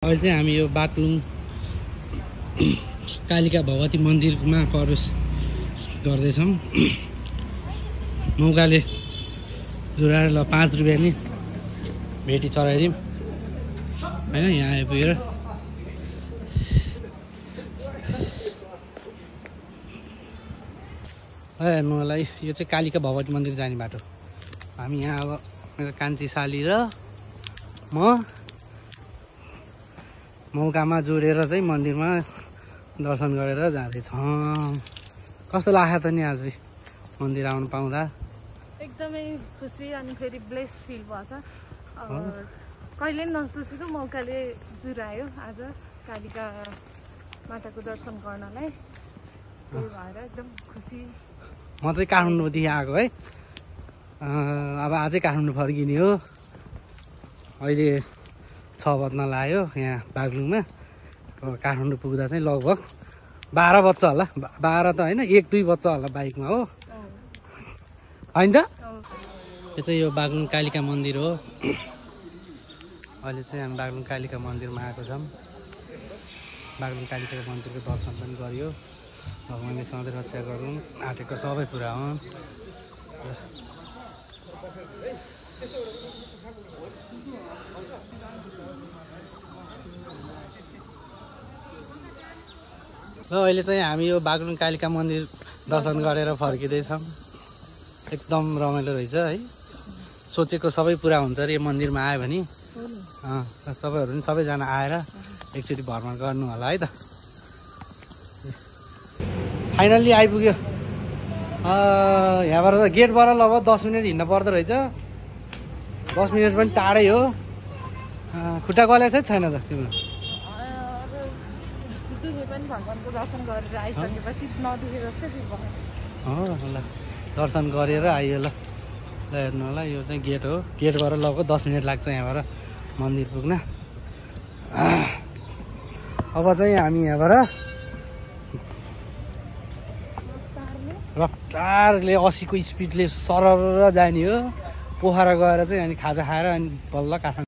अहिले चाहिँ हामी यो बागलुङ कालिका भगवती मन्दिरमा प्रवेश गर्दैछौँ। मौकाले जुराएर ल 5 रुपियाँ नि भेटी चढाइदिउँ होइन। यहाँ आइपुगेर हेर्नुलाई यो चाहिँ कालिका भगवती मन्दिर जाने बाटो। हामी यहाँ अब मेरो कान्छी साली र म मौकामा जोडेर चाहिँ मन्दिरमा दर्शन गरेर जाँदैछौँ। कस्तो लाग्यो त नि आज मन्दिर आउनु पाउँदा? एकदमै खुसी अनि फेरि ब्लेस फिल भएछ। कहिले नसोचेको मौकाले जुरायो आज कालिका माताको दर्शन गर्नलाई। त्यही भएर एकदम खुसी। म चाहिँ काठमाडौँदेखि आएको है। अब आजै काठमाडौँ फर्किने हो। अहिले 6 बज्न लाग्यो यहाँ बागलुङमा। काठमाडौँ पुग्दा चाहिँ लगभग 12 बज्छ होला। 12 त होइन 1-2 बज्छ होला बाइकमा हो होइन त। यो चाहिँ यो बागलुङ कालिका मन्दिर हो। अहिले चाहिँ हामी बागलुङ कालिका मन्दिरमा आएको छौँ। बागलुङ कालिका मन्दिरको दर्शन पनि गरियो। भगवान्ले सधैँ रक्षा गरौँ, आँटेको सबै कुरा हो। र अहिले चाहिँ हामी यो बागलुङ कालिका मन्दिर दर्शन गरेर फर्किँदैछौँ। एकदम रमाइलो रहेछ है। सोचेको सबै पुरा हुन्छ अरे यो मन्दिरमा आयो भने। तपाईँहरू पनि सबैजना आएर एकचोटि भ्रमण गर्नु होला है त। फाइनल्ली आइपुग्यो। यहाँबाट त गेटबाट लगभग 10 मिनट हिँड्न पर्दो रहेछ। 10 मिनट पनि टाढै हो। खुट्टा गलेको छैन त तिम्रो? भगवानको दर्शन गरेर आइसकेपछि नदुखे जस्तै फिल भयो। हो ल दर्शन गरेर आइयो ल। हेर्नु होला यो चाहिँ गेट हो। गेटबाट लगभग 10 मिनट लाग्छ यहाँबाट मन्दिर पुग्न। अब चाहिँ हामी यहाँबाट रफ्तारले 80 को स्पिडले सरर जाने हो। पोखरा गएर चाहिँ अनि खाजा खाएर अनि बल्ल काठमाडौँ